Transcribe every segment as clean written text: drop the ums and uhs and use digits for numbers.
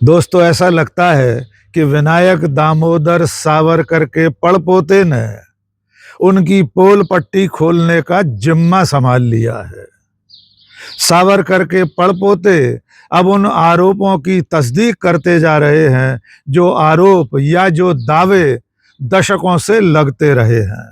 दोस्तों, ऐसा लगता है कि विनायक दामोदर सावरकर के पड़पोते ने उनकी पोल पट्टी खोलने का जिम्मा संभाल लिया है। सावरकर के पड़पोते अब उन आरोपों की तस्दीक करते जा रहे हैं जो आरोप या जो दावे दशकों से लगते रहे हैं।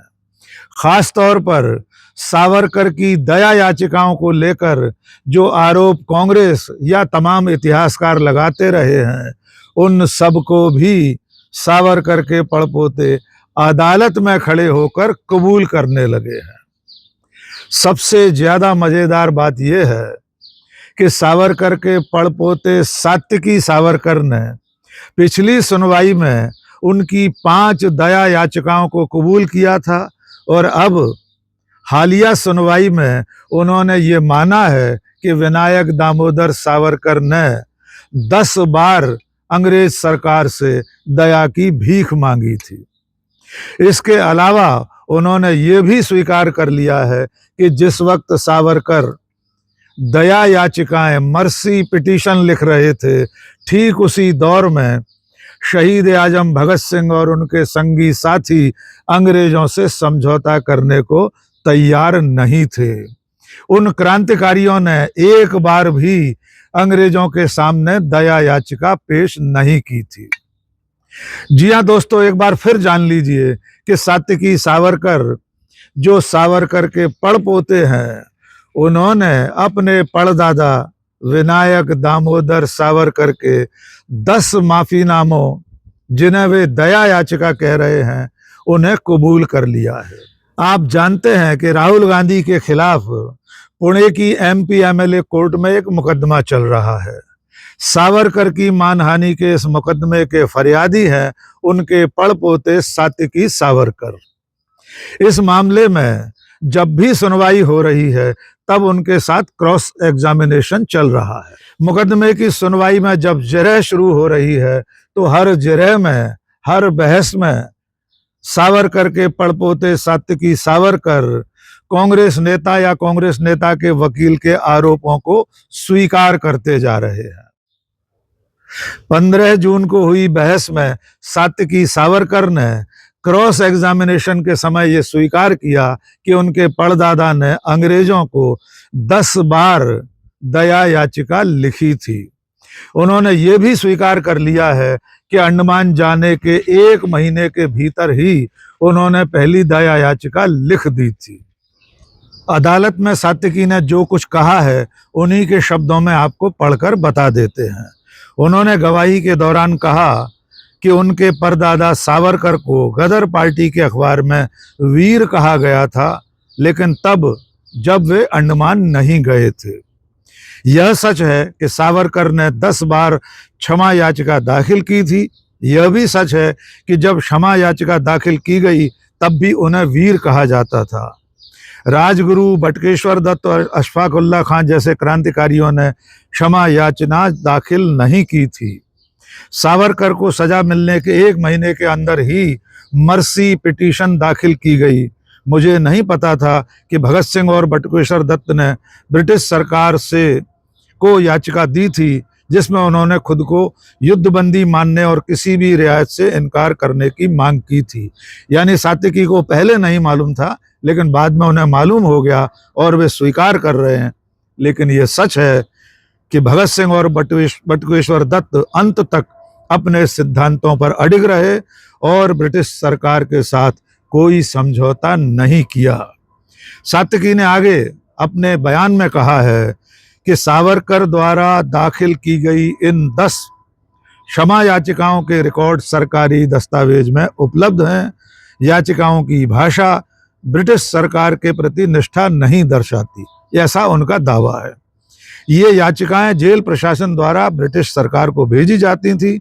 खास तौर पर सावरकर की दया याचिकाओं को लेकर जो आरोप कांग्रेस या तमाम इतिहासकार लगाते रहे हैं, उन सबको भी सावरकर के पड़पोते अदालत में खड़े होकर कबूल करने लगे हैं। सबसे ज्यादा मजेदार बात यह है कि सावरकर के पड़पोते सात्विकी सावरकर ने पिछली सुनवाई में उनकी 5 दया याचिकाओं को कबूल किया था और अब हालिया सुनवाई में उन्होंने ये माना है कि विनायक दामोदर सावरकर ने 10 बार अंग्रेज सरकार से दया की भीख मांगी थी। इसके अलावा उन्होंने ये भी स्वीकार कर लिया है कि जिस वक्त सावरकर दया याचिकाएं मर्सी पिटीशन लिख रहे थे, ठीक उसी दौर में शहीद आजम भगत सिंह और उनके संगी साथी अंग्रेजों से समझौता करने को तैयार नहीं थे। उन क्रांतिकारियों ने एक बार भी अंग्रेजों के सामने दया याचिका पेश नहीं की थी। जी हाँ दोस्तों, एक बार फिर जान लीजिए कि सात्विकी सावरकर जो सावरकर के पड़पोते हैं, उन्होंने अपने पड़दादा विनायक दामोदर सावरकर के 10 माफीनामों, जिन्हें वे दया याचिका कह रहे हैं, उन्हें कबूल कर लिया है। आप जानते हैं कि राहुल गांधी के खिलाफ पुणे की एमपी एमएलए कोर्ट में एक मुकदमा चल रहा है। सावरकर की मानहानि के इस मुकदमे के फरियादी हैं उनके पड़पोते सात्विकी सावरकर। इस मामले में जब भी सुनवाई हो रही है, तब उनके साथ क्रॉस एग्जामिनेशन चल रहा है। मुकदमे की सुनवाई में जब जिरह शुरू हो रही है, तो हर जिरह में, हर बहस में सावरकर के पड़पोते सात्विकी सावरकर कांग्रेस नेता या कांग्रेस नेता के वकील के आरोपों को स्वीकार करते जा रहे हैं। 15 जून को हुई बहस में सात्विकी सावरकर ने क्रॉस एग्जामिनेशन के समय यह स्वीकार किया कि उनके पड़दादा ने अंग्रेजों को 10 बार दया याचिका लिखी थी। उन्होंने ये भी स्वीकार कर लिया है कि अंडमान जाने के 1 महीने के भीतर ही उन्होंने पहली दया याचिका लिख दी थी। अदालत में सात्विकी ने जो कुछ कहा है, उन्हीं के शब्दों में आपको पढ़कर बता देते हैं। उन्होंने गवाही के दौरान कहा कि उनके परदादा सावरकर को गदर पार्टी के अखबार में वीर कहा गया था, लेकिन तब जब वे अंडमान नहीं गए थे। यह सच है कि सावरकर ने 10 बार क्षमा याचिका दाखिल की थी। यह भी सच है कि जब क्षमा याचिका दाखिल की गई, तब भी उन्हें वीर कहा जाता था। राजगुरु, बटुकेश्वर दत्त और अशफाक उल्लाह खान जैसे क्रांतिकारियों ने क्षमा याचना दाखिल नहीं की थी। सावरकर को सजा मिलने के 1 महीने के अंदर ही मर्सी पिटीशन दाखिल की गई। मुझे नहीं पता था कि भगत सिंह और बटुकेश्वर दत्त ने ब्रिटिश सरकार से को याचिका दी थी, जिसमें उन्होंने खुद को युद्धबंदी मानने और किसी भी रियायत से इनकार करने की मांग की थी। यानी सात्विकी को पहले नहीं मालूम था, लेकिन बाद में उन्हें मालूम हो गया और वे स्वीकार कर रहे हैं। लेकिन ये सच है कि भगत सिंह और बटुकेश्वर दत्त अंत तक अपने सिद्धांतों पर अडिग रहे और ब्रिटिश सरकार के साथ कोई समझौता नहीं किया। सात्विकी ने आगे अपने बयान में कहा है कि सावरकर द्वारा दाखिल की गई इन 10 क्षमा याचिकाओं के रिकॉर्ड सरकारी दस्तावेज में उपलब्ध हैं। याचिकाओं की भाषा ब्रिटिश सरकार के प्रति निष्ठा नहीं दर्शाती, ऐसा उनका दावा है। ये याचिकाएं जेल प्रशासन द्वारा ब्रिटिश सरकार को भेजी जाती थी।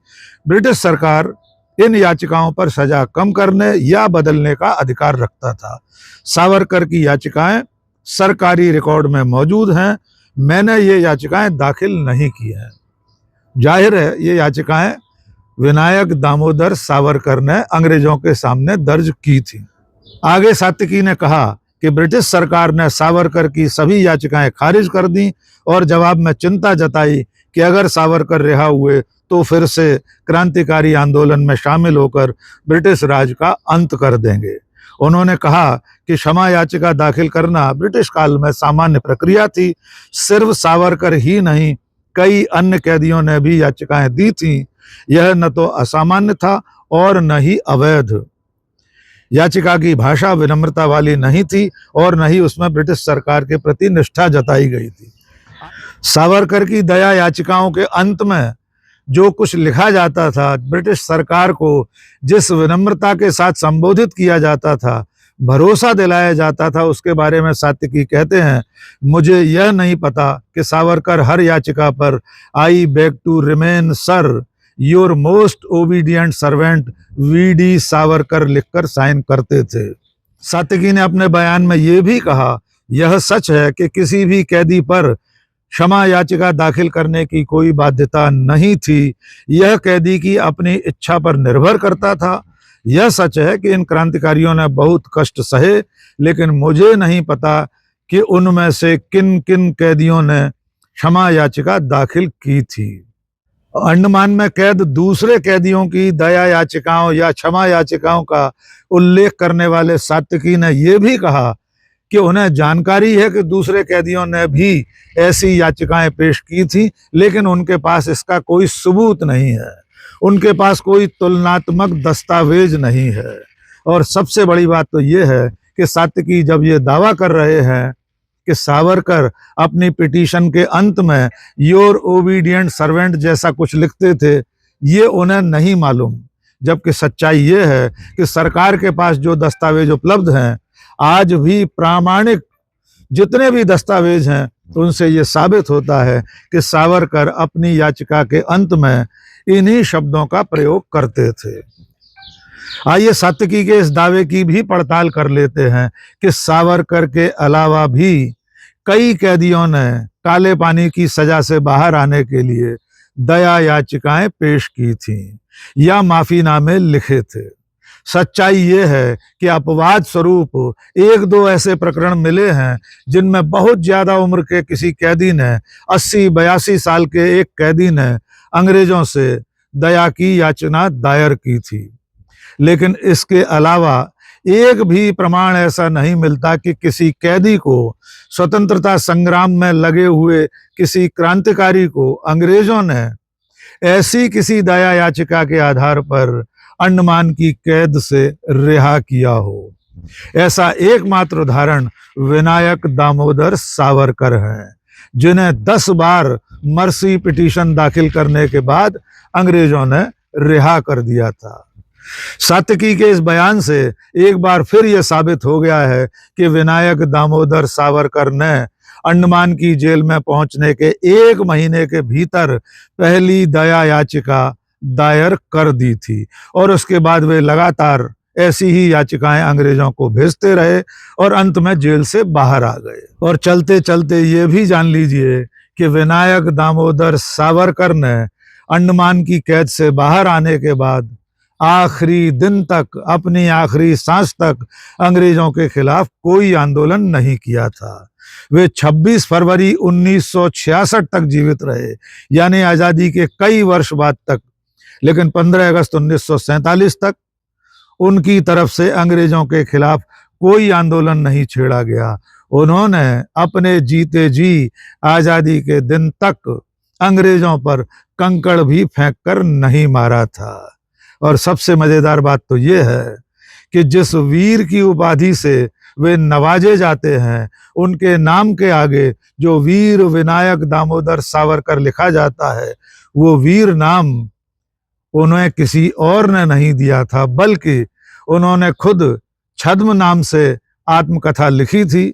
ब्रिटिश सरकार इन याचिकाओं पर सजा कम करने या बदलने का अधिकार रखता था। सावरकर की याचिकाएं सरकारी रिकॉर्ड में मौजूद हैं। मैंने ये याचिकाएं दाखिल नहीं की हैं। जाहिर है ये याचिकाएं विनायक दामोदर सावरकर ने अंग्रेजों के सामने दर्ज की थी। आगे सात्विकी ने कहा कि ब्रिटिश सरकार ने सावरकर की सभी याचिकाएं खारिज कर दी और जवाब में चिंता जताई कि अगर सावरकर रिहा हुए तो फिर से क्रांतिकारी आंदोलन में शामिल होकर ब्रिटिश राज का अंत कर देंगे। उन्होंने कहा कि क्षमा याचिका दाखिल करना ब्रिटिश काल में सामान्य प्रक्रिया थी। सिर्फ सावरकर ही नहीं, कई अन्य कैदियों ने भी याचिकाएं दी थीं। यह न तो असामान्य था और न ही अवैध। याचिका की भाषा विनम्रता वाली नहीं थी और न ही उसमें ब्रिटिश सरकार के प्रति निष्ठा जताई गई थी। सावरकर की दया याचिकाओं के अंत में जो कुछ लिखा जाता था, ब्रिटिश सरकार को जिस विनम्रता के साथ संबोधित किया जाता था, भरोसा दिलाया जाता था, उसके बारे में सात्विकी कहते हैं, मुझे यह नहीं पता कि सावरकर हर याचिका पर I beg to remain sir your most obedient servant VD Savarkar लिखकर साइन करते थे। सात्विकी ने अपने बयान में यह भी कहा, यह सच है कि किसी भी कैदी पर क्षमा याचिका दाखिल करने की कोई बाध्यता नहीं थी। यह कैदी की अपनी इच्छा पर निर्भर करता था। यह सच है कि इन क्रांतिकारियों ने बहुत कष्ट सहे, लेकिन मुझे नहीं पता कि उनमें से किन किन कैदियों ने क्षमा याचिका दाखिल की थी। अंडमान में कैद दूसरे कैदियों की दया याचिकाओं या क्षमा याचिकाओं का उल्लेख करने वाले सात्विकी ने यह भी कहा कि उन्हें जानकारी है कि दूसरे कैदियों ने भी ऐसी याचिकाएं पेश की थी, लेकिन उनके पास इसका कोई सबूत नहीं है, उनके पास कोई तुलनात्मक दस्तावेज नहीं है। और सबसे बड़ी बात तो ये है कि सात्विकी जब ये दावा कर रहे हैं कि सावरकर अपनी पिटीशन के अंत में योर ओबीडियंट सर्वेंट जैसा कुछ लिखते थे, ये उन्हें नहीं मालूम, जबकि सच्चाई ये है कि सरकार के पास जो दस्तावेज उपलब्ध हैं, आज भी प्रामाणिक जितने भी दस्तावेज हैं, तो उनसे ये साबित होता है कि सावरकर अपनी याचिका के अंत में इन्हीं शब्दों का प्रयोग करते थे। आइए सात्विकी के इस दावे की भी पड़ताल कर लेते हैं कि सावरकर के अलावा भी कई कैदियों ने काले पानी की सजा से बाहर आने के लिए दया याचिकाएं पेश की थीं या माफीनामे लिखे थे। सच्चाई ये है कि अपवाद स्वरूप एक दो ऐसे प्रकरण मिले हैं जिनमें बहुत ज्यादा उम्र के किसी कैदी ने, 80-82 साल के एक कैदी ने अंग्रेजों से दया की याचना दायर की थी। लेकिन इसके अलावा एक भी प्रमाण ऐसा नहीं मिलता कि किसी कैदी को, स्वतंत्रता संग्राम में लगे हुए किसी क्रांतिकारी को अंग्रेजों ने ऐसी किसी दया याचिका के आधार पर अंडमान की कैद से रिहा किया हो। ऐसा एकमात्र उदाहरण विनायक दामोदर सावरकर हैं, जिन्हें 10 बार मर्सी पिटीशन दाखिल करने के बाद अंग्रेजों ने रिहा कर दिया था। सात्विकी के इस बयान से एक बार फिर यह साबित हो गया है कि विनायक दामोदर सावरकर ने अंडमान की जेल में पहुंचने के 1 महीने के भीतर पहली दया याचिका दायर कर दी थी और उसके बाद वे लगातार ऐसी ही याचिकाएं अंग्रेजों को भेजते रहे और अंत में जेल से बाहर आ गए। और चलते चलते ये भी जान लीजिए कि विनायक दामोदर सावरकर ने अंडमान की कैद से बाहर आने के बाद आखिरी दिन तक, अपनी आखिरी सांस तक अंग्रेजों के खिलाफ कोई आंदोलन नहीं किया था। वे 26 फरवरी 1966 तक जीवित रहे, यानी आजादी के कई वर्ष बाद तक। लेकिन 15 अगस्त 1947 तक उनकी तरफ से अंग्रेजों के खिलाफ कोई आंदोलन नहीं छेड़ा गया। उन्होंने अपने जीते जी आजादी के दिन तक अंग्रेजों पर कंकड़ भी फेंक कर नहीं मारा था। और सबसे मजेदार बात तो यह है कि जिस वीर की उपाधि से वे नवाजे जाते हैं, उनके नाम के आगे जो वीर विनायक दामोदर सावरकर लिखा जाता है, वो वीर नाम उन्हें किसी और ने नहीं दिया था, बल्कि उन्होंने खुद छद्म नाम से आत्मकथा लिखी थी,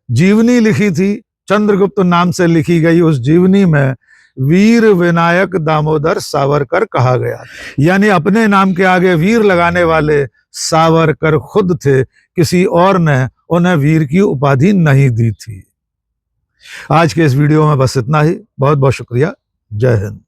जीवनी लिखी थी। चंद्रगुप्त नाम से लिखी गई उस जीवनी में वीर विनायक दामोदर सावरकर कहा गया, यानी अपने नाम के आगे वीर लगाने वाले सावरकर खुद थे, किसी और ने उन्हें वीर की उपाधि नहीं दी थी। आज के इस वीडियो में बस इतना ही। बहुत बहुत शुक्रिया। जय हिंद।